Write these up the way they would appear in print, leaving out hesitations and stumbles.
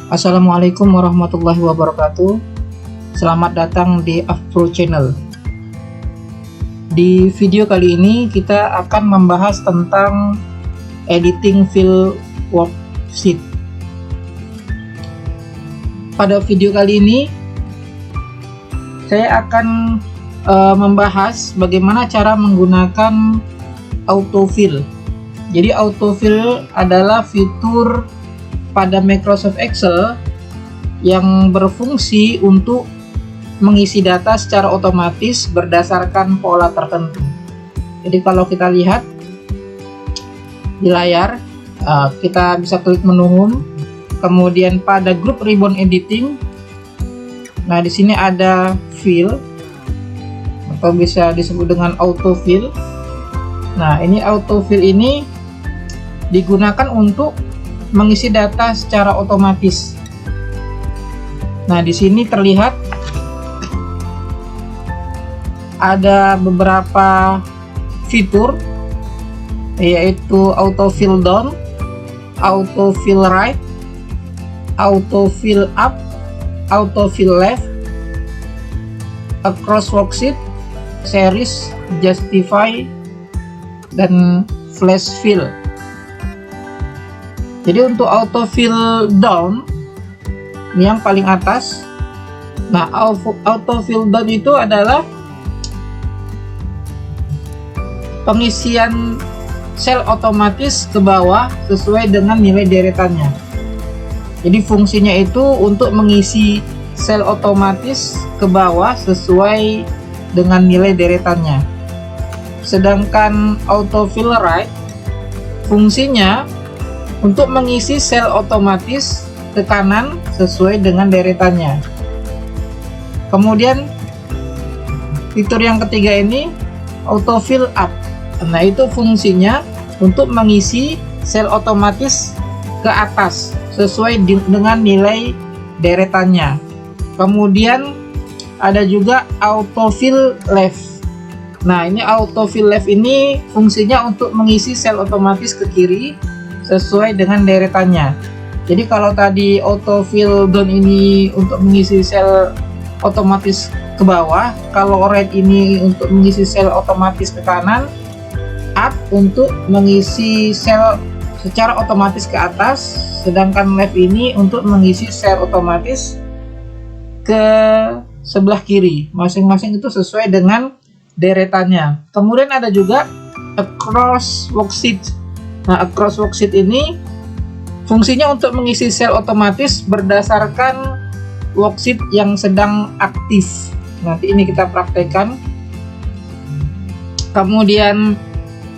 Assalamualaikum warahmatullahi wabarakatuh. Selamat datang di Afro Channel. Di video kali ini kita akan membahas tentang editing file worksheet. Pada video kali ini saya akan membahas bagaimana cara menggunakan autofill. Jadi autofill adalah fitur pada Microsoft Excel yang berfungsi untuk mengisi data secara otomatis berdasarkan pola tertentu. Jadi kalau kita lihat di layar, kita bisa klik menu Home, kemudian pada grup ribbon editing. Nah, di sini ada fill atau bisa disebut dengan autofill. Nah, ini autofill ini digunakan untuk mengisi data secara otomatis. Nah, di sini terlihat ada beberapa fitur, yaitu autofill down, autofill right, autofill up, autofill left, across worksheet, series, justify, dan flash fill. Jadi untuk autofill down ini yang paling atas. Nah, autofill down itu adalah pengisian sel otomatis ke bawah sesuai dengan nilai deretannya. Jadi fungsinya itu untuk mengisi sel otomatis ke bawah sesuai dengan nilai deretannya. Sedangkan autofill right fungsinya untuk mengisi sel otomatis ke kanan sesuai dengan deretannya. Kemudian fitur yang ketiga ini autofill up. Nah, itu fungsinya untuk mengisi sel otomatis ke atas sesuai dengan nilai deretannya. Kemudian ada juga autofill left. Nah, ini autofill left ini fungsinya untuk mengisi sel otomatis ke kiri sesuai dengan deretannya. Jadi kalau tadi autofill down ini untuk mengisi sel otomatis ke bawah, kalau right ini untuk mengisi sel otomatis ke kanan, up untuk mengisi sel secara otomatis ke atas, sedangkan left ini untuk mengisi sel otomatis ke sebelah kiri. Masing-masing itu sesuai dengan deretannya. Kemudian ada juga across worksheet. Nah, across worksheet ini fungsinya untuk mengisi sel otomatis berdasarkan worksheet yang sedang aktif. Nanti ini kita praktekkan. Kemudian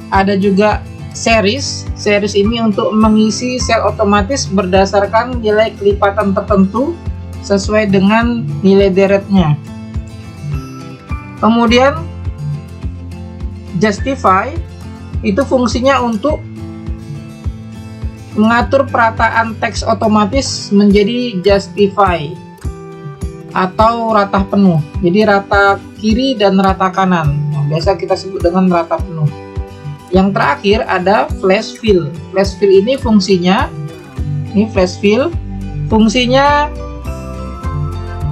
ada juga series. Series ini untuk mengisi sel otomatis berdasarkan nilai kelipatan tertentu sesuai dengan nilai deretnya. Kemudian justify itu fungsinya untuk mengatur perataan teks otomatis menjadi justify atau rata penuh. Jadi rata kiri dan rata kanan. Nah, biasa kita sebut dengan rata penuh. Yang terakhir ada flash fill. Flash fill ini fungsinya, ini flash fill, fungsinya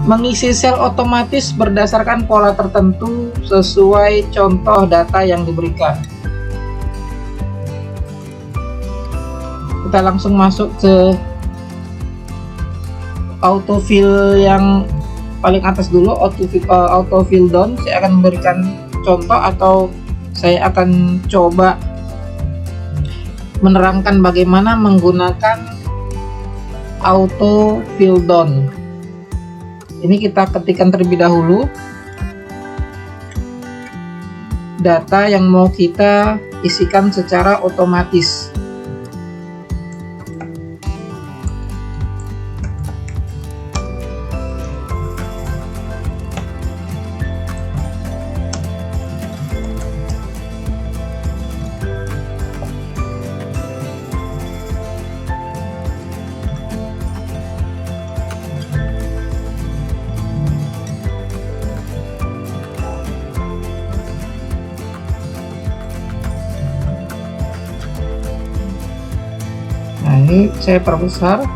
mengisi sel otomatis berdasarkan pola tertentu sesuai contoh data yang diberikan. Kita langsung masuk ke autofill yang paling atas dulu, autofill down. Saya akan memberikan contoh atau saya akan coba menerangkan bagaimana menggunakan autofill down. Ini kita ketikkan terlebih dahulu data yang mau kita isikan secara otomatis. ini saya perbesar.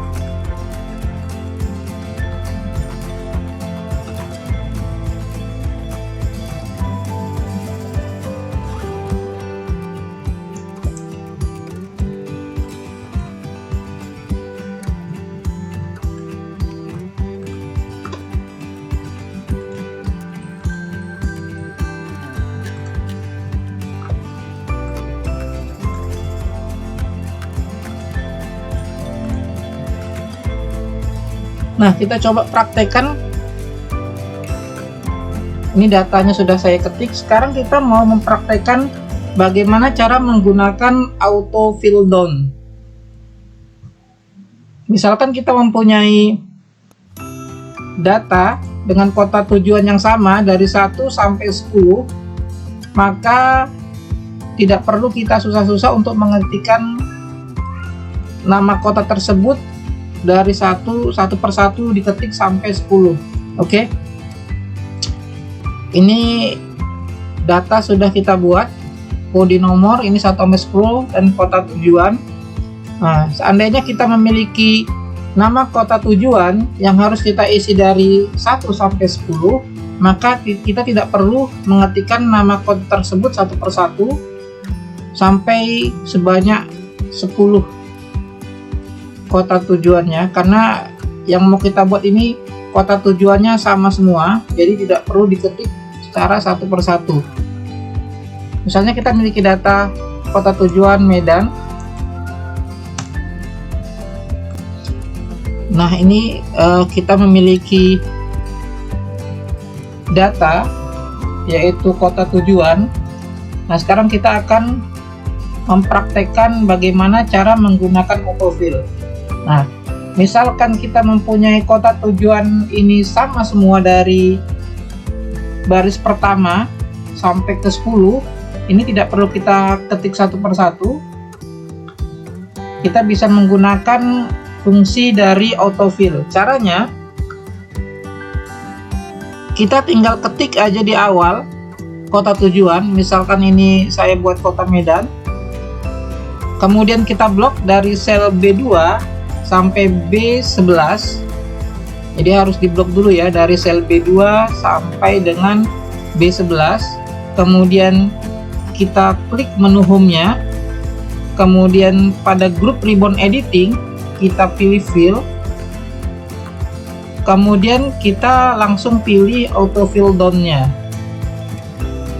Nah, kita coba praktekkan. Ini datanya sudah saya ketik. Sekarang kita mau mempraktekkan bagaimana cara menggunakan auto fill down. Misalkan kita mempunyai data dengan kota tujuan yang sama dari 1 sampai 10, maka tidak perlu kita susah-susah untuk mengetikkan nama kota tersebut dari satu persatu diketik sampai 10. Oke. Ini data sudah kita buat, kode nomor ini 1 sampai 10 dan kota tujuan. Nah, seandainya kita memiliki nama kota tujuan yang harus kita isi dari 1 sampai 10, maka kita tidak perlu mengetikkan nama kota tersebut satu persatu sampai sebanyak 10 kota tujuannya, karena yang mau kita buat ini kota tujuannya sama semua, jadi tidak perlu diketik secara satu persatu. Misalnya kita memiliki data kota tujuan Medan. Nah, ini kita memiliki data yaitu kota tujuan. Nah, sekarang kita akan mempraktekkan bagaimana cara menggunakan autofill. Nah, misalkan kita mempunyai kota tujuan ini sama semua dari baris pertama sampai ke 10, ini tidak perlu kita ketik satu persatu. Kita bisa menggunakan fungsi dari autofill. Caranya, kita tinggal ketik aja di awal kota tujuan. Misalkan ini saya buat kota Medan. Kemudian kita blok dari sel B2 sampai B11. Jadi harus diblok dulu ya, dari sel B2 sampai dengan B11. Kemudian kita klik menu home-nya. Kemudian pada grup ribbon editing kita pilih fill. Kemudian kita langsung pilih auto fill down-nya.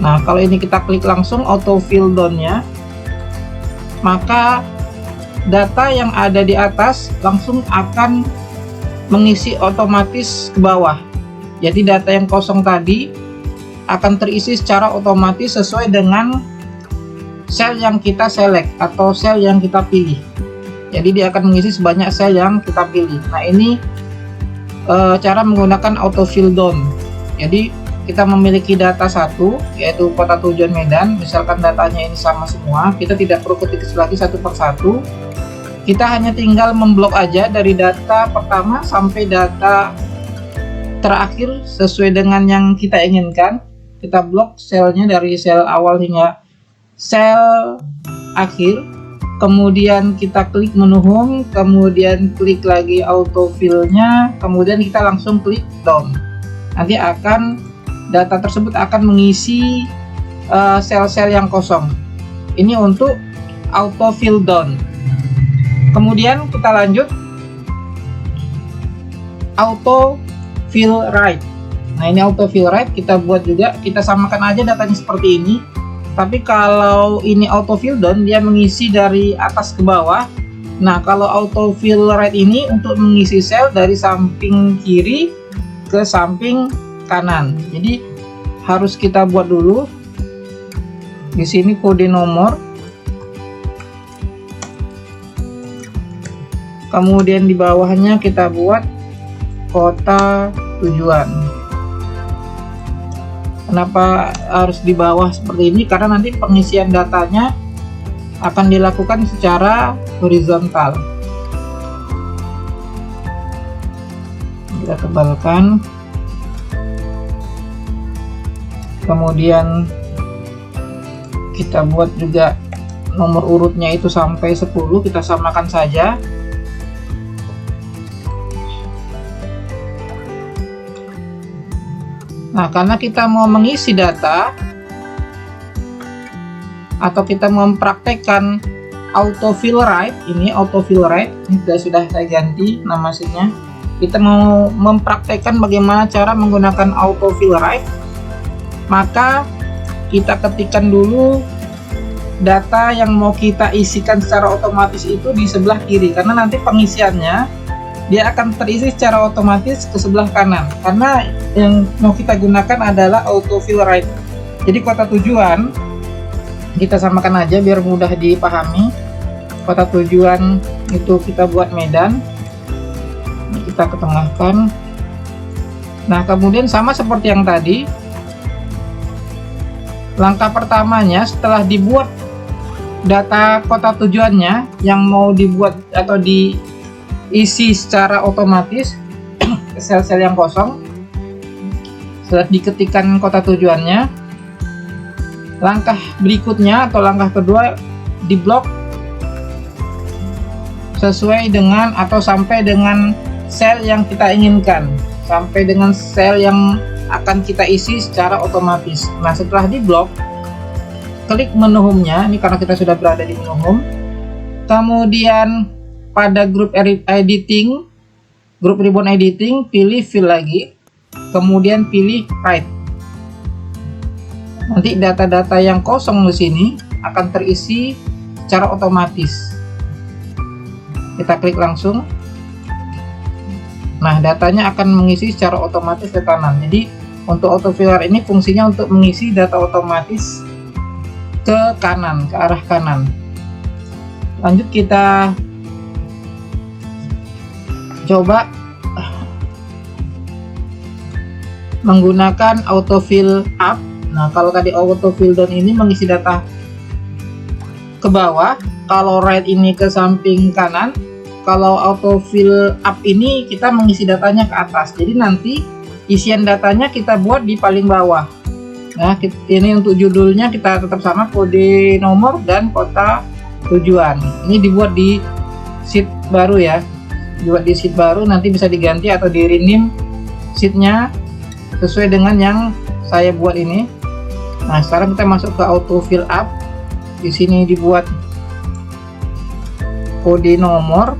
Nah, kalau ini kita klik langsung auto fill down-nya, maka data yang ada di atas langsung akan mengisi otomatis ke bawah. Jadi data yang kosong tadi akan terisi secara otomatis sesuai dengan sel yang kita select atau sel yang kita pilih. Jadi dia akan mengisi sebanyak sel yang kita pilih. Nah, ini cara menggunakan auto fill down. Jadi kita memiliki data satu yaitu kota tujuan Medan. Misalkan datanya ini sama semua, kita tidak perlu ketik lagi satu persatu. Kita hanya tinggal memblok aja dari data pertama sampai data terakhir sesuai dengan yang kita inginkan. Kita blok selnya dari sel awal hingga sel akhir. Kemudian kita klik menu home, kemudian klik lagi autofill-nya, kemudian kita langsung klik down. Nanti data tersebut akan mengisi sel-sel yang kosong. Ini untuk autofill down. Kemudian kita lanjut auto fill right. Nah, ini auto fill right kita buat juga, kita samakan aja datanya seperti ini. Tapi kalau ini auto fill down, dia mengisi dari atas ke bawah. Nah, kalau auto fill right ini untuk mengisi sel dari samping kiri ke samping kanan. Jadi harus kita buat dulu di sini kode nomor. Kemudian di bawahnya kita buat kota tujuan. Kenapa harus di bawah seperti ini? Karena nanti pengisian datanya akan dilakukan secara horizontal. Kita tebalkan. Kemudian kita buat juga nomor urutnya itu sampai 10, kita samakan saja. Nah, karena kita mau mengisi data atau kita mau mempraktekkan autofill write, ini autofill write, ini sudah saya ganti nama sheetnya. Kita mau mempraktekkan bagaimana cara menggunakan autofill write, maka kita ketikkan dulu data yang mau kita isikan secara otomatis itu di sebelah kiri, karena nanti pengisiannya dia akan terisi secara otomatis ke sebelah kanan, karena yang mau kita gunakan adalah autofill write. Jadi kota tujuan kita samakan aja biar mudah dipahami. Kota tujuan itu kita buat Medan, kita ketengahkan. Nah, kemudian sama seperti yang tadi, langkah pertamanya setelah dibuat data kota tujuannya yang mau dibuat atau diisi secara otomatis ke sel-sel yang kosong, setelah diketikkan kota tujuannya, langkah berikutnya atau langkah kedua diblok sesuai dengan atau sampai dengan sel yang kita inginkan, sampai dengan sel yang akan kita isi secara otomatis. Nah, setelah diblok, klik menu home-nya, ini karena kita sudah berada di menu home. Kemudian pada grup editing, grup ribbon editing, pilih fill lagi, kemudian pilih write. Nanti data-data yang kosong di sini akan terisi secara otomatis. Kita klik langsung. Nah, datanya akan mengisi secara otomatis ke kanan. Jadi untuk autofiller ini fungsinya untuk mengisi data otomatis ke kanan, ke arah kanan. Lanjut kita coba menggunakan autofill up. Nah, kalau tadi autofill down ini mengisi data ke bawah, kalau write ini ke samping kanan, kalau autofill up ini kita mengisi datanya ke atas. Jadi nanti isian datanya kita buat di paling bawah. Nah, ini untuk judulnya kita tetap sama, kode nomor dan kota tujuan. Ini dibuat di sheet baru ya. Dibuat di sheet baru, nanti bisa diganti atau di rename sheetnya sesuai dengan yang saya buat ini. Nah, sekarang kita masuk ke autofill up. Di sini dibuat kode nomor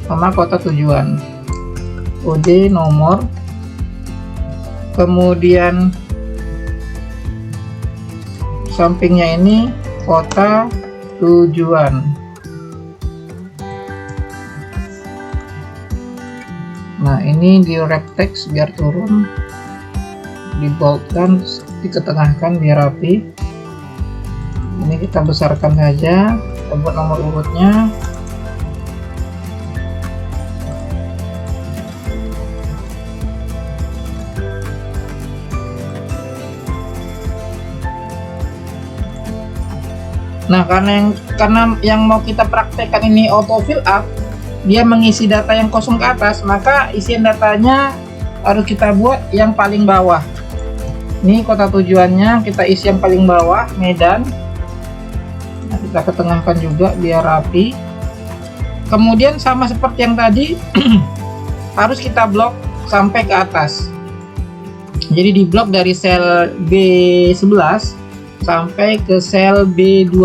sama kota tujuan. Kode nomor, kemudian sampingnya ini kota tujuan. Nah, ini di wrap text biar turun, di boldkan, diketengahkan biar rapi. Ini kita besarkan saja, kita buat nomor urutnya. Nah, karena yang mau kita praktekkan ini autofill up, dia mengisi data yang kosong ke atas, maka isian datanya harus kita buat yang paling bawah. Ini kota tujuannya kita isi yang paling bawah, Medan. Nah, kita ketengahkan juga biar rapi. Kemudian sama seperti yang tadi harus kita blok sampai ke atas. Jadi di blok dari sel B11 sampai ke sel B2.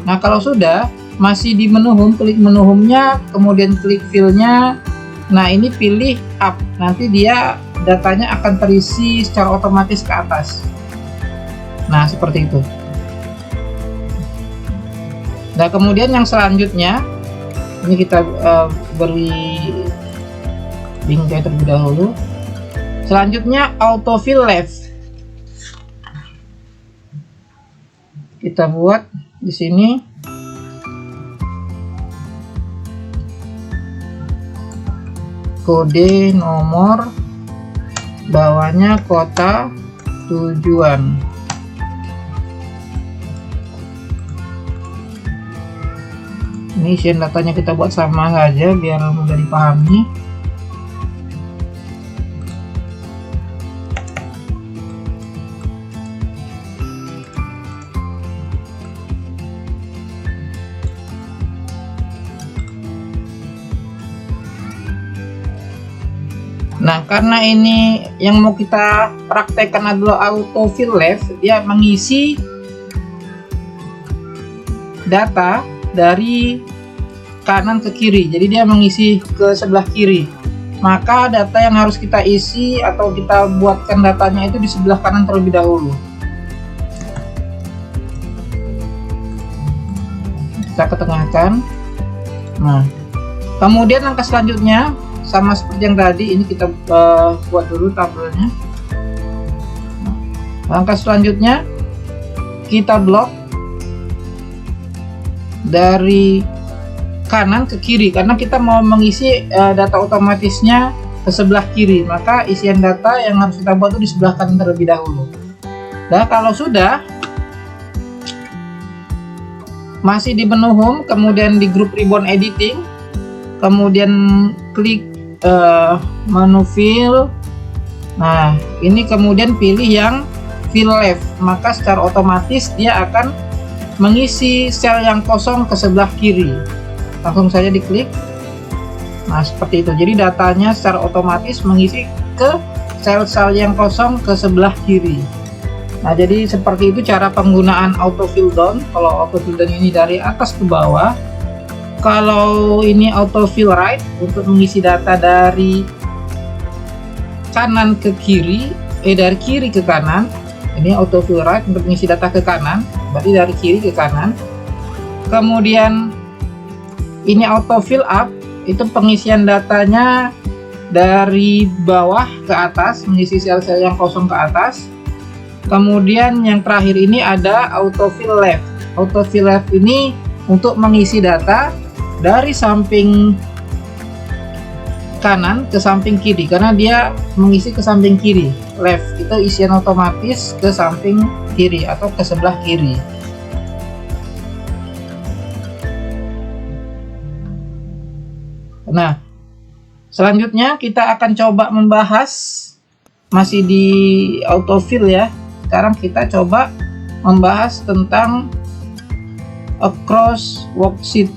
Nah, kalau sudah masih di menu home, klik menu home-nya, kemudian klik fill-nya. Nah, ini pilih up. Nanti dia datanya akan terisi secara otomatis ke atas. Nah, seperti itu. Nah, kemudian yang selanjutnya ini kita beri bingkai terlebih dahulu. Selanjutnya autofill left. Kita buat di sini kode nomor, bawahnya kota tujuan. Ini isian datanya kita buat sama saja biar mudah dipahami. Nah, karena ini yang mau kita praktekkan adalah autofill left, dia mengisi data dari kanan ke kiri, jadi dia mengisi ke sebelah kiri. Maka data yang harus kita isi atau kita buatkan datanya itu di sebelah kanan terlebih dahulu. Kita ketengahkan. Nah, kemudian langkah selanjutnya sama seperti yang tadi, ini kita buat dulu tabelnya. Nah, langkah selanjutnya kita blok dari kanan ke kiri karena kita mau mengisi data otomatisnya ke sebelah kiri, maka isian data yang harus kita buat itu di sebelah kanan terlebih dahulu. Nah, kalau sudah masih di menu home, kemudian di grup ribbon editing, kemudian klik menu fill. Nah, ini kemudian pilih yang fill left, maka secara otomatis dia akan mengisi sel yang kosong ke sebelah kiri. Langsung saja diklik. Nah, seperti itu. Jadi datanya secara otomatis mengisi ke sel-sel yang kosong ke sebelah kiri. Nah, jadi seperti itu cara penggunaan autofill down. Kalau autofill down ini dari atas ke bawah, kalau ini autofill right untuk mengisi data dari kanan ke kiri, dari kiri ke kanan. Ini autofill right untuk mengisi data ke kanan, berarti dari kiri ke kanan. Kemudian ini autofill up, itu pengisian datanya dari bawah ke atas, mengisi sel-sel yang kosong ke atas. Kemudian yang terakhir ini ada autofill left. Autofill left ini untuk mengisi data dari samping kanan ke samping kiri, karena dia mengisi ke samping kiri. Left itu isian otomatis ke samping kiri atau ke sebelah kiri. Nah, selanjutnya kita akan coba membahas, masih di autofill ya. Sekarang kita coba membahas tentang across worksheet.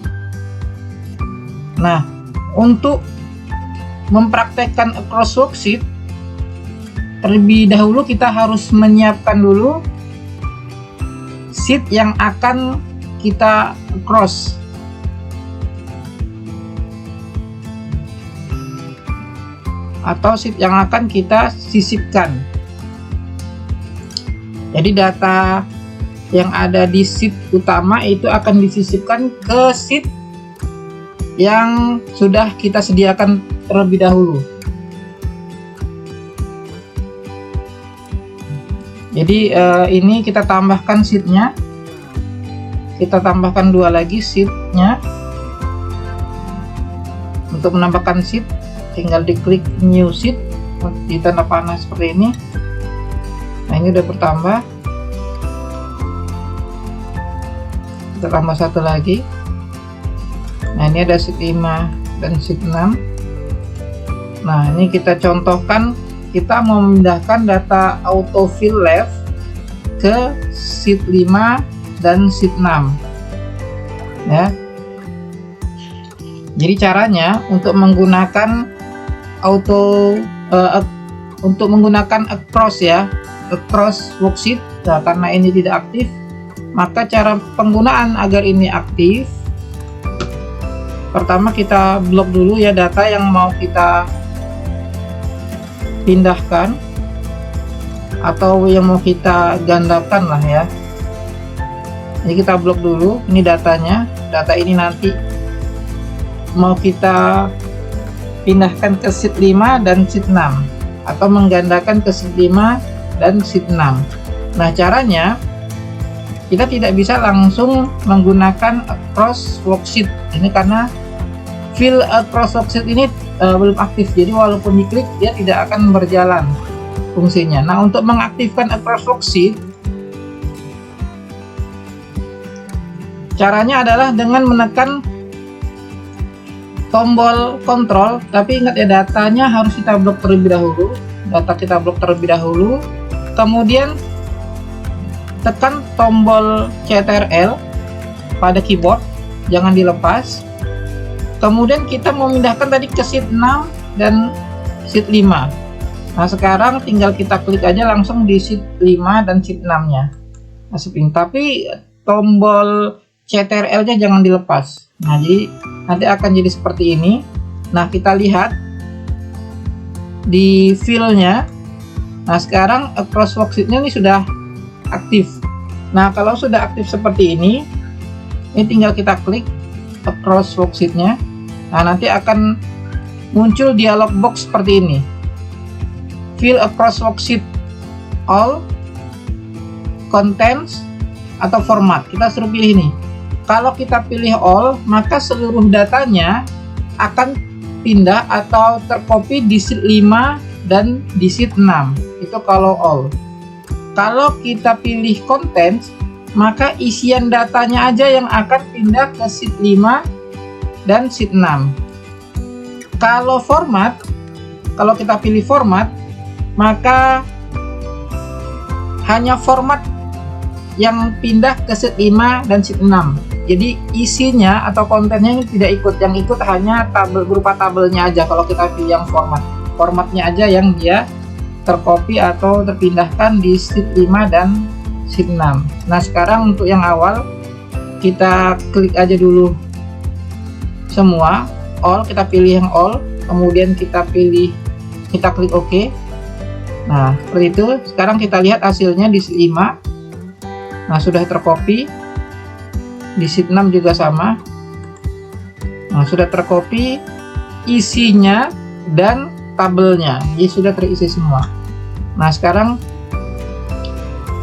Nah, untuk mempraktekkan across worksheet, terlebih dahulu kita harus menyiapkan dulu sheet yang akan kita across. Atau sheet yang akan kita sisipkan. Jadi data yang ada di sheet utama itu akan disisipkan ke sheet yang sudah kita sediakan terlebih dahulu. Jadi ini kita tambahkan sheetnya, kita tambahkan 2 lagi sheetnya. Untuk menambahkan sheet tinggal diklik new sheet di tanda panah seperti ini. Nah, ini udah bertambah. Kita tambah 1 lagi. Nah, ini ada sheet 5 dan sheet 6. Nah, ini kita contohkan, kita mau memindahkan data autofill left ke sheet 5 dan sheet 6 ya. Jadi caranya untuk menggunakan untuk menggunakan across ya, across worksheet. Nah, karena ini tidak aktif, maka cara penggunaan agar ini aktif, pertama kita blok dulu ya data yang mau kita pindahkan atau yang mau kita gandakan lah ya. Jadi kita blok dulu ini datanya. Data ini nanti mau kita pindahkan ke sheet 5 dan sheet 6 atau menggandakan ke sheet 5 dan sheet 6. Nah, caranya kita tidak bisa langsung menggunakan across worksheet ini karena fill across worksheet ini belum aktif. Jadi walaupun diklik dia tidak akan berjalan fungsinya. Nah, untuk mengaktifkan across worksheet caranya adalah dengan menekan tombol kontrol, tapi ingat ya datanya harus kita blok terlebih dahulu. Data kita blok terlebih dahulu, kemudian tekan tombol CTRL pada keyboard, jangan dilepas. Kemudian kita memindahkan tadi ke sheet 6 dan sheet 5. Nah, sekarang tinggal kita klik aja langsung di sheet 5 dan sheet 6-nya. Nah, tapi tombol CTRL-nya jangan dilepas. Nah, jadi nanti akan jadi seperti ini. Nah, kita lihat di file-nya. Nah, sekarang across worksheet-nya ini sudah aktif. Nah, kalau sudah aktif seperti ini tinggal kita klik across worksheet-nya. Nah, nanti akan muncul dialog box seperti ini. Fill across worksheet all, contents, atau format. Kita suruh pilih ini. Kalau kita pilih all, maka seluruh datanya akan pindah atau tercopy di sheet 5 dan di sheet 6. Itu kalau all. Kalau kita pilih contents, maka isian datanya aja yang akan pindah ke sheet 5 dan sheet 6. Kalau format, kalau kita pilih format, maka hanya format yang pindah ke sheet 5 dan sheet 6. Jadi isinya atau kontennya ini tidak ikut, yang ikut hanya tabel berupa tabelnya aja. Kalau kita pilih yang formatnya aja yang dia tercopy atau terpindahkan di sheet 5 dan sheet 6. Nah, sekarang untuk yang awal kita klik aja dulu semua, all, kita pilih yang all, kemudian kita klik OK. Nah, seperti itu. Sekarang kita lihat hasilnya di sheet 5. Nah, sudah tercopy. Di sheet 6 juga sama. Nah, sudah tercopy isinya dan tabelnya. Jadi sudah terisi semua. Nah, sekarang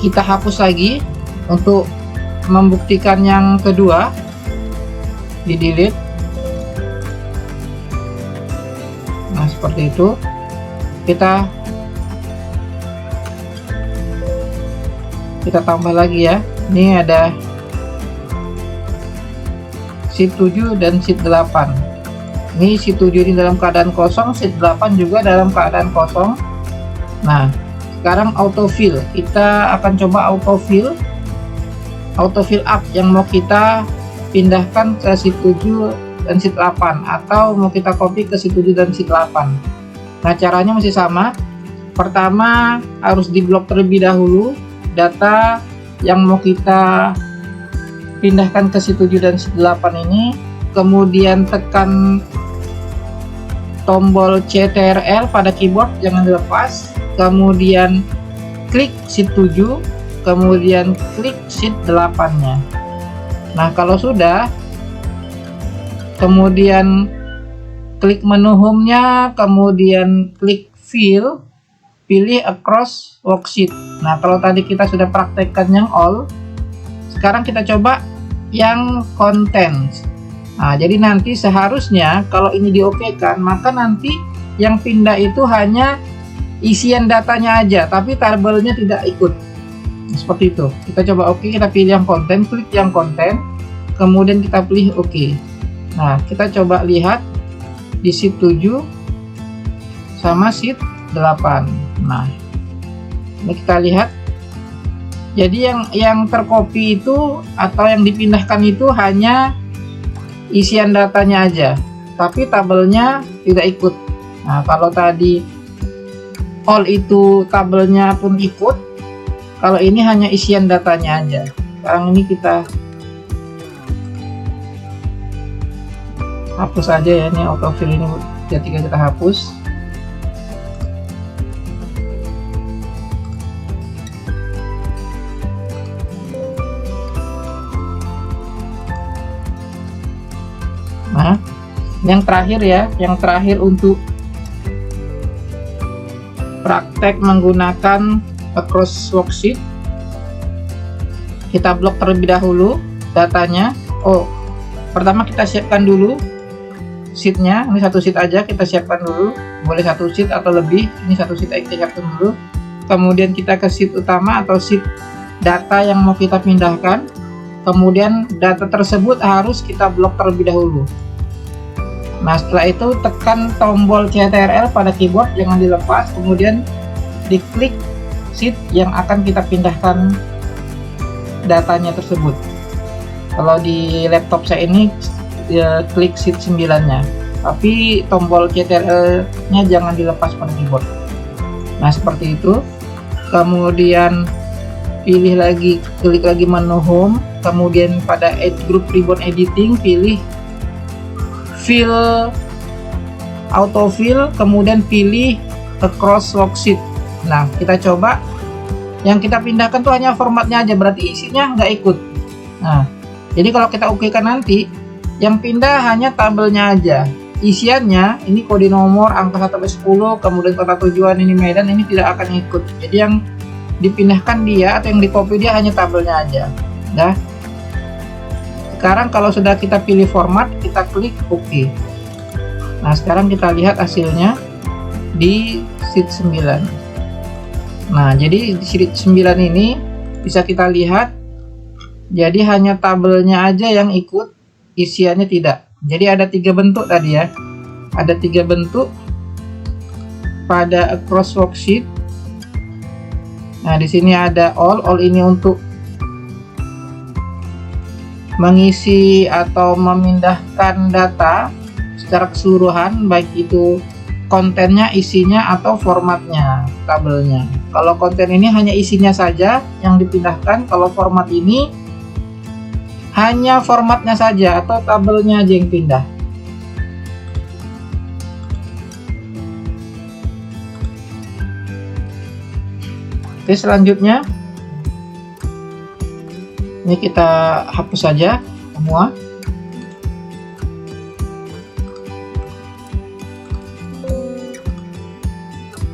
kita hapus lagi untuk membuktikan yang kedua. Di delete. Nah, seperti itu. Kita tambah lagi ya. Ini ada sheet 7 dan sheet 8. Ini sheet 7 ini dalam keadaan kosong, sheet 8 juga dalam keadaan kosong. Nah, sekarang autofill. Kita akan coba autofill up yang mau kita pindahkan ke sheet 7 dan sheet 8, atau mau kita copy ke sheet 7 dan sheet 8. Nah, caranya masih sama. Pertama harus diblok terlebih dahulu data yang mau kita pindahkan ke sheet 7 dan sheet 8 ini, kemudian tekan tombol CTRL pada keyboard, jangan dilepas, kemudian klik sheet 7, kemudian klik sheet 8-nya. Nah, kalau sudah, kemudian klik menu home-nya, kemudian klik fill, pilih across worksheet. Nah, kalau tadi kita sudah praktekkan yang all, sekarang kita coba yang contents. Nah, jadi nanti seharusnya kalau ini diokekan, maka nanti yang pindah itu hanya isian datanya aja, tapi tabelnya tidak ikut. Seperti itu. Kita coba oke, kita pilih yang konten, klik yang konten, kemudian kita pilih oke. Nah, kita coba lihat di sheet 7 sama sheet 8. Nah, ini kita lihat. Jadi yang tercopy itu atau yang dipindahkan itu hanya isian datanya aja, tapi tabelnya tidak ikut. Nah, kalau tadi all itu tabelnya pun ikut, kalau ini hanya isian datanya aja. Sekarang ini kita hapus aja ya, ini autofill ini ketika kita hapus. Nah, yang terakhir ya, yang terakhir untuk praktek menggunakan across worksheet, kita blok terlebih dahulu datanya. Pertama kita siapkan dulu sheetnya. Ini satu sheet aja kita siapkan dulu, boleh satu sheet atau lebih. Ini satu sheet aja kita siapkan dulu. Kemudian kita ke sheet utama atau sheet data yang mau kita pindahkan. Kemudian data tersebut harus kita blok terlebih dahulu. Nah, setelah itu tekan tombol CTRL pada keyboard, jangan dilepas, kemudian diklik sheet yang akan kita pindahkan datanya tersebut. Kalau di laptop saya ini klik sheet 9-nya. tapi tombol Ctrl nya jangan dilepas pada keyboard. Nah seperti itu. Kemudian pilih lagi, klik lagi menu home, kemudian pada add group ribbon editing pilih fill autofill, kemudian pilih across worksheet. Nah kita coba, yang kita pindahkan tuh hanya formatnya aja, berarti isinya nggak ikut. Nah jadi kalau kita okekan nanti, yang pindah hanya tabelnya aja, isiannya ini kode nomor, angka 1 sampai 10, kemudian kota tujuan, ini Medan, ini tidak akan ikut. Jadi yang dipindahkan dia atau yang di copy dia hanya tabelnya aja. Nah sekarang kalau sudah kita pilih format, kita klik OK. Nah sekarang kita lihat hasilnya di sheet 9. Nah jadi di sheet 9 ini bisa kita lihat, jadi hanya tabelnya aja yang ikut, isiannya tidak. Jadi ada 3 bentuk tadi ya, ada 3 bentuk pada across worksheet. Nah di sini ada all ini untuk mengisi atau memindahkan data secara keseluruhan, baik itu kontennya, isinya, atau formatnya, tabelnya. Kalau konten ini hanya isinya saja yang dipindahkan, kalau format ini hanya formatnya saja atau tabelnya aja yang pindah. Oke, selanjutnya ini kita hapus saja semua.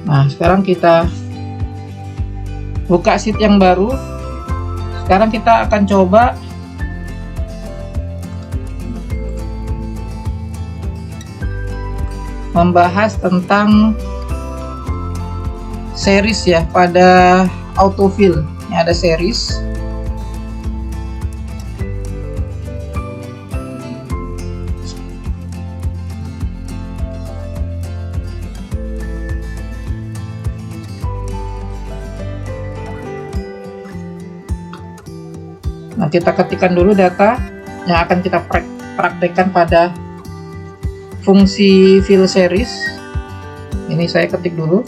Nah sekarang kita buka sheet yang baru. Sekarang kita akan coba membahas tentang series ya, pada autofill. Ini ada series. Nah kita ketikkan dulu data yang akan kita praktekkan pada fungsi fill series. Ini saya ketik dulu.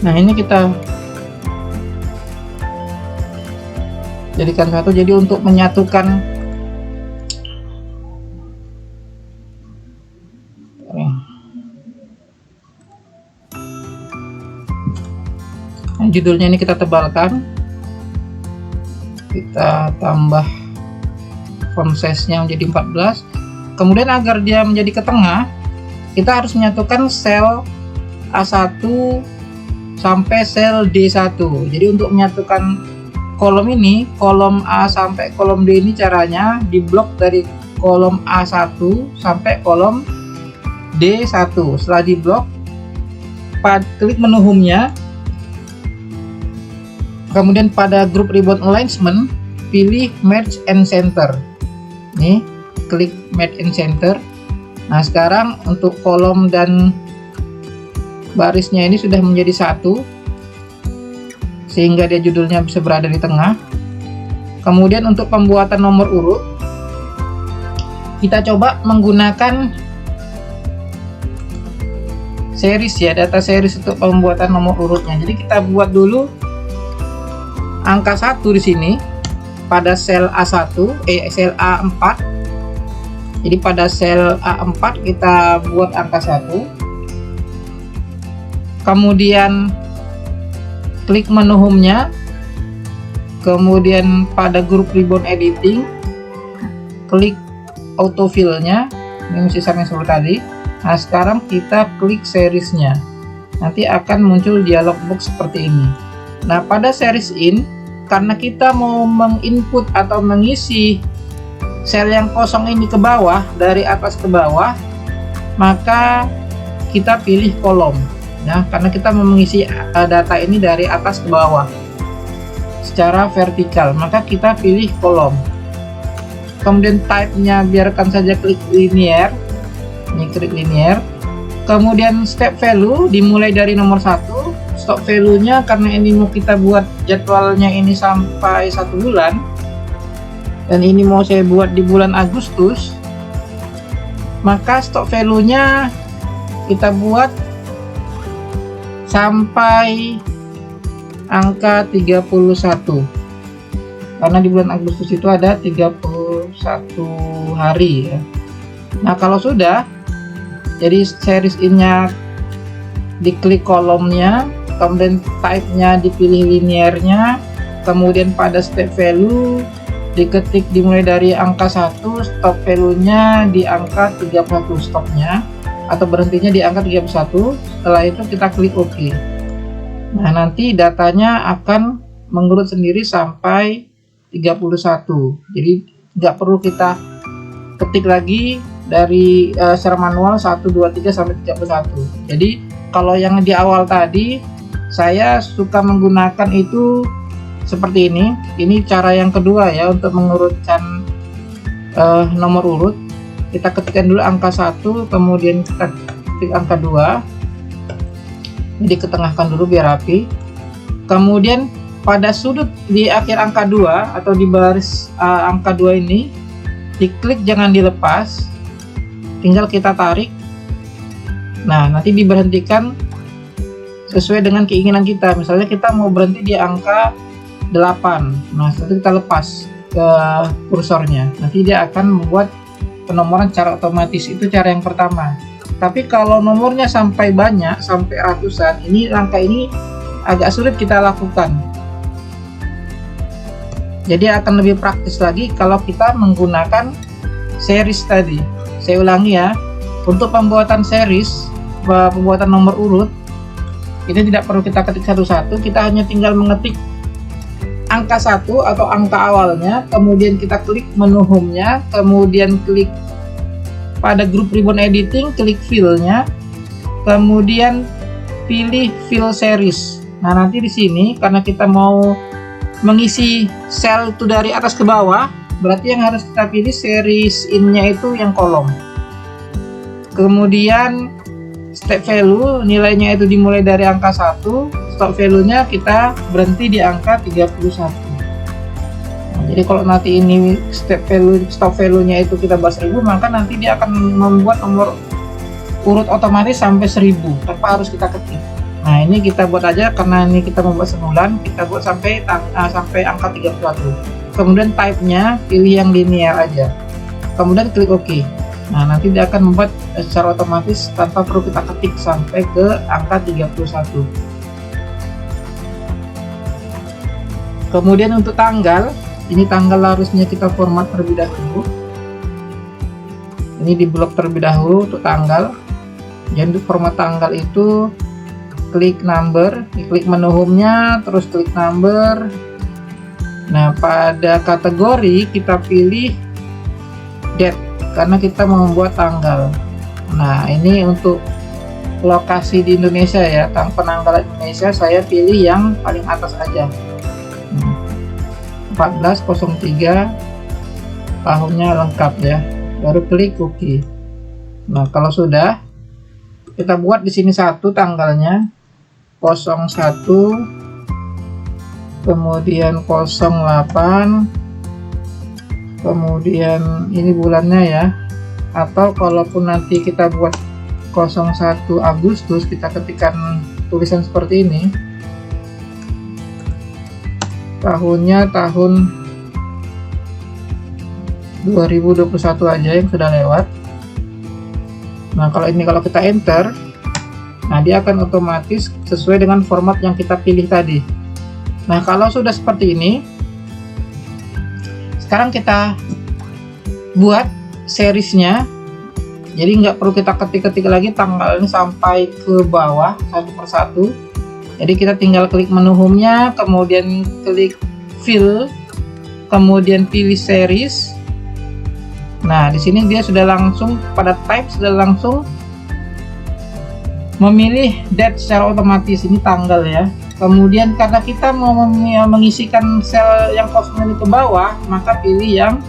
Nah ini kita jadikan satu, jadi untuk menyatukan judulnya ini kita tebalkan, kita tambah font size-nya menjadi 14. Kemudian agar dia menjadi ke tengah, kita harus menyatukan sel A1 sampai sel D1. Jadi untuk menyatukan kolom ini, kolom A sampai kolom D ini caranya diblok dari kolom A1 sampai kolom D1. Setelah diblok, klik menu home-nya, kemudian pada group ribbon alignment pilih merge and center. Nih, klik merge and center. Nah sekarang untuk kolom dan barisnya ini sudah menjadi satu, sehingga dia judulnya bisa berada di tengah. Kemudian untuk pembuatan nomor urut, kita coba menggunakan series ya, data series untuk pembuatan nomor urutnya. Jadi kita buat dulu angka 1 di sini. pada sel A1, sel A4. Jadi pada sel A4 kita buat angka 1. Kemudian klik menu home-nya. Kemudian pada grup ribbon editing, klik autofill-nya. Ini sisa yang seperti tadi. Nah, sekarang kita klik series-nya. Nanti akan muncul dialog box seperti ini. Nah, pada series in, karena kita mau menginput atau mengisi sel yang kosong ini ke bawah, dari atas ke bawah, maka kita pilih kolom. Nah, karena kita mau mengisi data ini dari atas ke bawah secara vertikal, maka kita pilih kolom. Kemudian type-nya biarkan saja klik linear. Ini klik linear. Kemudian step value dimulai dari nomor 1. Stop value-nya karena ini mau kita buat jadwalnya ini sampai 1 bulan, dan ini mau saya buat di bulan Agustus, maka stop value-nya kita buat sampai angka 31, karena di bulan Agustus itu ada 31 hari ya. Nah, kalau sudah, jadi series in-nya diklik kolomnya, kemudian type-nya dipilih linearnya, kemudian pada step value diketik dimulai dari angka 1, stop value-nya di angka 31 stopnya, atau berhentinya di angka 31. Setelah itu kita klik OK. Nah, nanti datanya akan mengurut sendiri sampai 31. Jadi nggak perlu kita ketik lagi dari secara manual 1, 2, 3 sampai 31. Jadi kalau yang di awal tadi saya suka menggunakan itu seperti ini. Ini cara yang kedua ya untuk mengurutkan nomor urut. Kita ketikkan dulu angka 1, kemudian kita ketik angka 2. Jadi ketengahkan dulu biar rapi. Kemudian pada sudut di akhir angka 2 atau di baris angka 2 ini diklik, jangan dilepas, tinggal kita tarik. Nah, nanti diberhentikan sesuai dengan keinginan kita. Misalnya kita mau berhenti di angka 8. Nah, setelah kita lepas ke kursornya, nanti dia akan membuat penomoran secara otomatis. Itu cara yang pertama. Tapi kalau nomornya sampai banyak, sampai ratusan, ini langkah ini agak sulit kita lakukan. Jadi akan lebih praktis lagi kalau kita menggunakan series tadi. Saya ulangi ya, untuk pembuatan series, pembuatan nomor urut, ini tidak perlu kita ketik satu-satu, kita hanya tinggal mengetik angka 1 atau angka awalnya, kemudian kita klik menu home-nya, kemudian klik pada grup ribbon editing, klik fill-nya, kemudian pilih fill series. Nah, nanti di sini karena kita mau mengisi sel itu dari atas ke bawah, berarti yang harus kita pilih series in-nya itu yang kolom. Kemudian step value nilainya itu dimulai dari angka 1, stop value-nya kita berhenti di angka 31. Nah, jadi kalau nanti ini stop value-nya itu kita buat 1000, maka nanti dia akan membuat nomor urut otomatis sampai 1000 tanpa harus kita ketik. Nah, ini kita buat aja karena ini kita membuat sebulan, kita buat sampai angka 31. Kemudian type-nya pilih yang linear aja. Kemudian klik OK. Nah, nanti dia akan membuat secara otomatis tanpa perlu kita ketik sampai ke angka 31. Kemudian untuk tanggal, ini tanggal harusnya kita format terlebih dahulu. Ini di blok terlebih dahulu untuk tanggal. Jadi untuk format tanggal itu klik number, klik menu home-nya, terus klik number. Nah, pada kategori kita pilih date karena kita mau membuat tanggal. Nah, ini untuk lokasi di Indonesia ya, penanggalan Indonesia saya pilih yang paling atas aja. 1403 tahunnya lengkap ya. Baru klik OK. Nah, kalau sudah, kita buat di sini satu tanggalnya 01, kemudian 08, kemudian ini bulannya ya. Atau kalaupun nanti kita buat 01 Agustus, kita ketikkan tulisan seperti ini, tahunnya tahun 2021 aja yang sudah lewat. Nah, kalau kita enter, nah dia akan otomatis sesuai dengan format yang kita pilih tadi. Nah, kalau sudah seperti ini, sekarang kita buat seriesnya. Jadi nggak perlu kita ketik-ketik lagi tanggalnya sampai ke bawah satu persatu. Jadi kita tinggal klik menu home-nya, kemudian klik fill, kemudian pilih series. Nah, di sini dia sudah langsung pada type, sudah langsung memilih date secara otomatis, ini tanggal ya. Kemudian karena kita mau mengisikan sel yang kosong ini ke bawah, maka pilih yang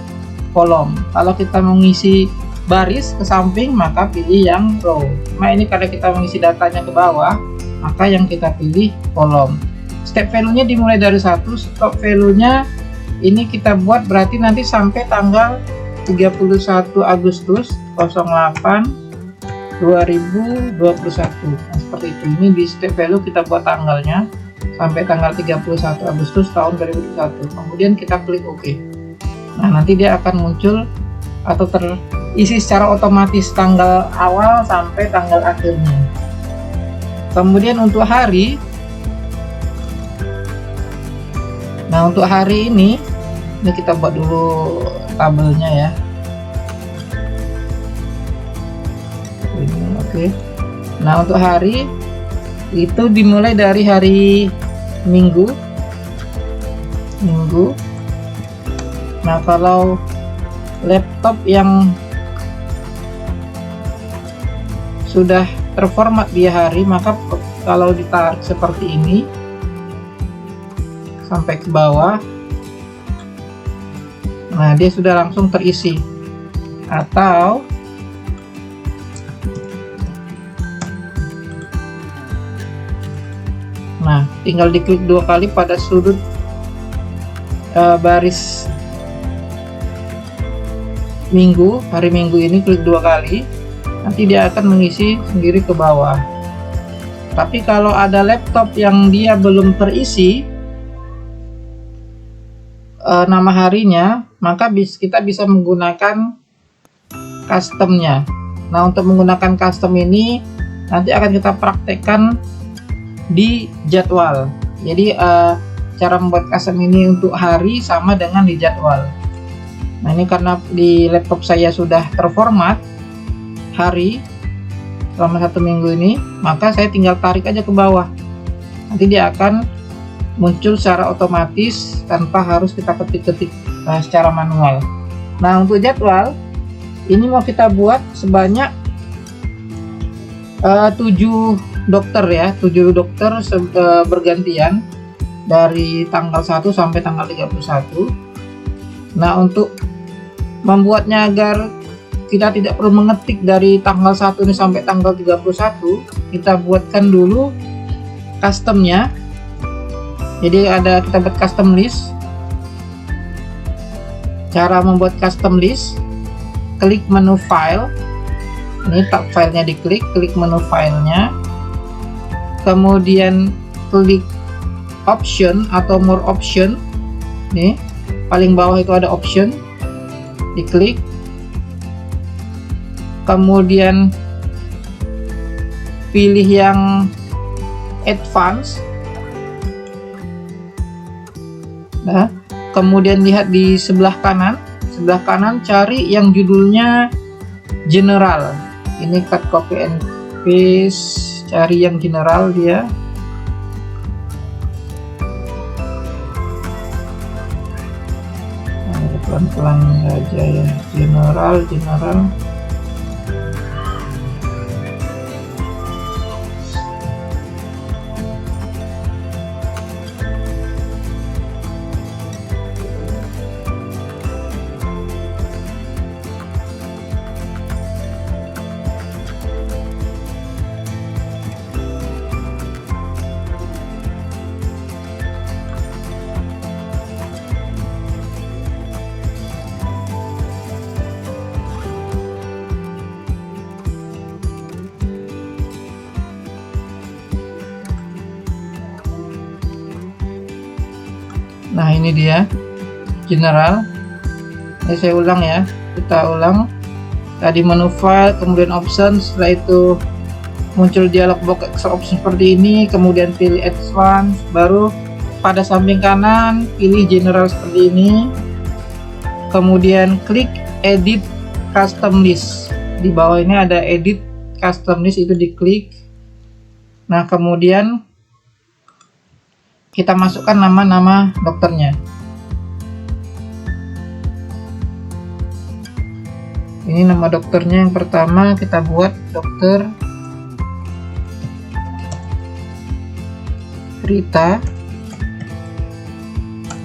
kolom. Kalau kita mengisi baris ke samping, maka pilih yang row. Nah, ini karena kita mengisi datanya ke bawah, maka yang kita pilih kolom. Step value-nya dimulai dari 1, stop value-nya ini kita buat berarti nanti sampai tanggal 31 Agustus 08 2021. Nah, seperti itu. Ini di step value kita buat tanggalnya sampai tanggal 31 Agustus tahun 2021. Kemudian kita klik OK. Nah, nanti dia akan muncul atau terisi secara otomatis tanggal awal sampai tanggal akhirnya. Kemudian untuk hari, nah untuk hari ini kita buat dulu tabelnya ya. Oke. Nah, untuk hari itu dimulai dari hari Minggu. Nah, kalau laptop yang sudah terformat di hari, maka kalau ditarik seperti ini sampai ke bawah, nah dia sudah langsung terisi. Atau nah, tinggal diklik 2 kali pada sudut baris minggu, hari Minggu ini, klik 2 kali, nanti dia akan mengisi sendiri ke bawah. Tapi kalau ada laptop yang dia belum terisi nama harinya, maka kita bisa menggunakan customnya. Nah, untuk menggunakan custom ini nanti akan kita praktekkan di jadwal. Jadi cara membuat custom ini untuk hari sama dengan di jadwal. Nah, ini karena di laptop saya sudah terformat hari selama 1 minggu ini, maka saya tinggal tarik aja ke bawah. Nanti dia akan muncul secara otomatis tanpa harus kita ketik-ketik secara manual. Nah, untuk jadwal ini mau kita buat sebanyak 7 dokter ya, 7 dokter bergantian dari tanggal 1 sampai tanggal 31. Nah, untuk membuatnya agar kita tidak perlu mengetik dari tanggal 1 ini sampai tanggal 31, kita buatkan dulu customnya. Jadi kita buat custom list. Cara membuat custom list, klik menu file, ini tab filenya diklik, klik menu filenya, kemudian klik option atau more option. Nih paling bawah itu ada option, diklik, kemudian pilih yang advance. Nah, kemudian lihat di sebelah kanan cari yang judulnya general. Ini cut copy and paste, cari yang general dia. Nah, pelan-pelan aja ya, general. Nah, ini dia general. Ini saya ulang ya, kita ulang. Tadi menu file, kemudian option, setelah itu muncul dialog box Excel option seperti ini, kemudian pilih advance, baru pada samping kanan pilih general seperti ini, kemudian klik edit custom list. Di bawah ini ada edit custom list, itu diklik. Nah, kemudian kita masukkan nama-nama dokternya. Ini nama dokternya, yang pertama kita buat dokter Rita,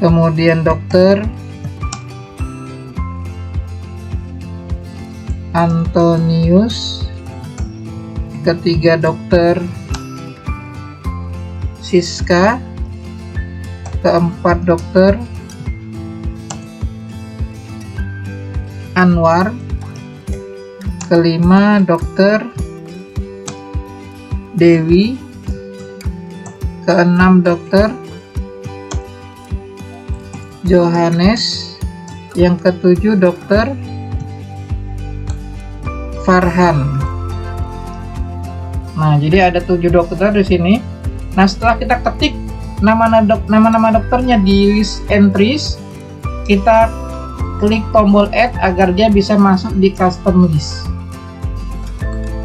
kemudian dokter Antonius, ketiga dokter Siska, keempat dokter Anwar, kelima dokter Dewi, keenam dokter Johannes, yang ketujuh dokter Farhan. Nah, jadi ada 7 dokter di sini. Nah, setelah kita ketik nama-nama dokternya di list entries, kita klik tombol add agar dia bisa masuk di custom list.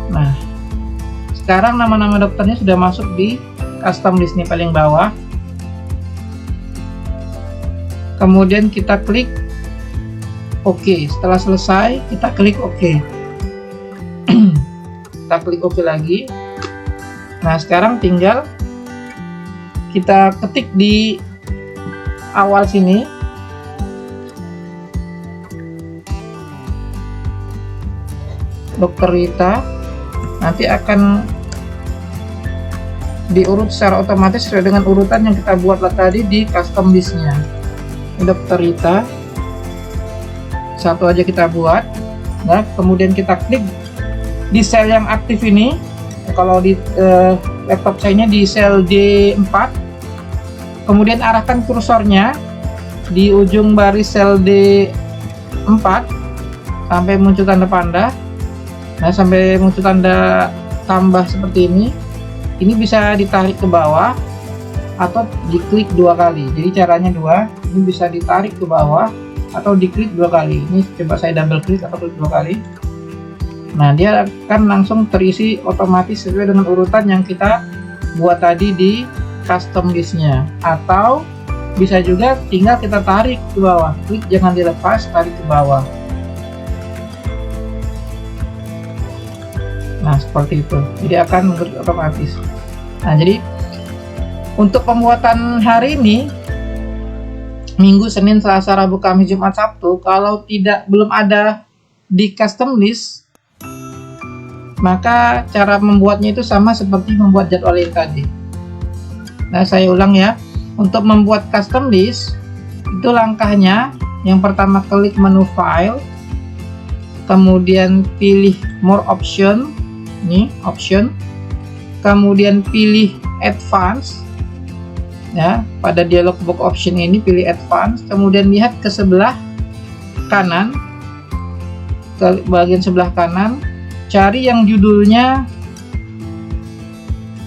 Nah, sekarang nama-nama dokternya sudah masuk di custom list nih, paling bawah. Kemudian kita klik OK. Setelah selesai, kita klik OK. Kita klik OK lagi. Nah, sekarang tinggal kita ketik di awal sini Dokter Rita, nanti akan diurut secara otomatis sesuai dengan urutan yang kita buat tadi di custom listnya. Dokter Rita, satu aja kita buat. Nah, kemudian kita klik di sel yang aktif ini. Kalau di laptop saya di sel D4, kemudian arahkan kursornya di ujung baris sel D4 sampai muncul tanda panda. Nah, sampai muncul tanda tambah seperti ini. Ini bisa ditarik ke bawah atau diklik 2 kali. Jadi caranya 2. Ini bisa ditarik ke bawah atau diklik 2 kali. Ini coba saya double klik atau klik 2 kali. Nah, dia akan langsung terisi otomatis sesuai dengan urutan yang kita buat tadi di custom listnya. Atau bisa juga tinggal kita tarik ke bawah. Klik jangan dilepas, tarik ke bawah. Nah, seperti itu. Jadi akan mengurut otomatis. Nah, jadi untuk pembuatan hari ini, Minggu, Senin, Selasa, Rabu, Kamis, Jumat, Sabtu, kalau belum ada di custom list, maka cara membuatnya itu sama seperti membuat jadwal yang tadi. Nah, saya ulang ya. Untuk membuat custom list, itu langkahnya, yang pertama klik menu file, kemudian pilih more option, ini option, kemudian pilih advance ya. Pada dialog box option ini pilih advance, kemudian lihat ke sebelah kanan, ke bagian sebelah kanan, cari yang judulnya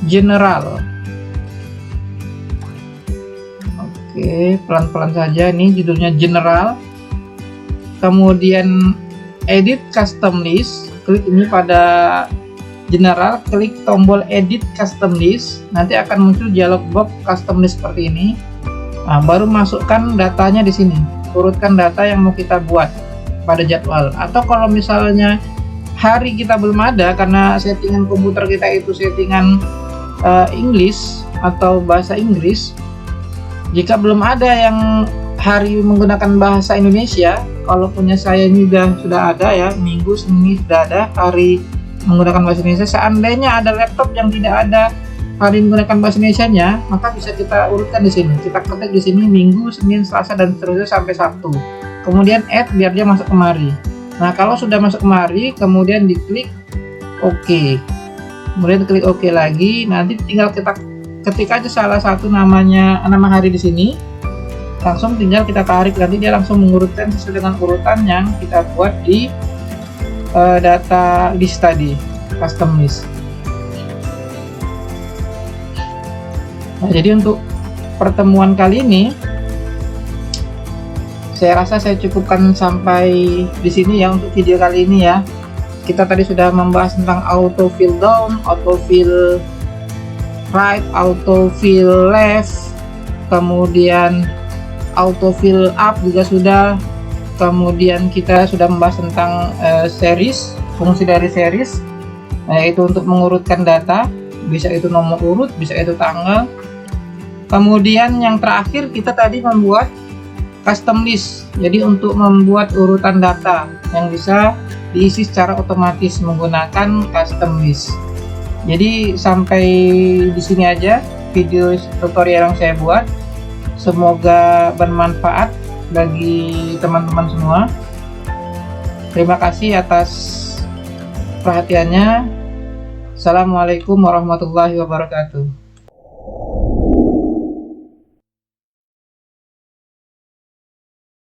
general. Oke, pelan-pelan saja, ini judulnya general. Kemudian edit custom list, klik ini pada general, klik tombol edit custom list, nanti akan muncul dialog box custom list seperti ini. Nah, baru masukkan datanya di sini, urutkan data yang mau kita buat pada jadwal. Atau kalau misalnya hari kita belum ada karena settingan komputer kita itu settingan English atau bahasa Inggris, jika belum ada yang hari menggunakan bahasa Indonesia, kalau punya saya ini sudah ada ya, Minggu, Senin sudah ada hari menggunakan bahasa Indonesia. Seandainya ada laptop yang tidak ada hari menggunakan bahasa Indonesianya, maka bisa kita urutkan di sini. Kita ketik di sini Minggu, Senin, Selasa, dan seterusnya sampai Sabtu. Kemudian add biar dia masuk kemari. Nah, kalau sudah masuk kemari, kemudian diklik OK. Kemudian klik OK lagi. Nanti tinggal kita ketik aja salah satu nama hari di sini. langsung tinggal kita tarik, nanti dia langsung mengurutkan sesuai dengan urutan yang kita buat di data list tadi, custom list. Nah, jadi untuk pertemuan kali ini saya rasa saya cukupkan sampai di sini ya untuk video kali ini ya. Kita tadi sudah membahas tentang auto fill down, auto fill right, auto fill left, kemudian auto fill up juga sudah. Kemudian kita sudah membahas tentang series, fungsi dari series, yaitu untuk mengurutkan data, bisa itu nomor urut, bisa itu tanggal. Kemudian yang terakhir kita tadi membuat custom list, jadi untuk membuat urutan data yang bisa diisi secara otomatis menggunakan custom list. Jadi sampai di sini aja video tutorial yang saya buat. Semoga bermanfaat bagi teman-teman semua. Terima kasih atas perhatiannya. Assalamualaikum warahmatullahi wabarakatuh.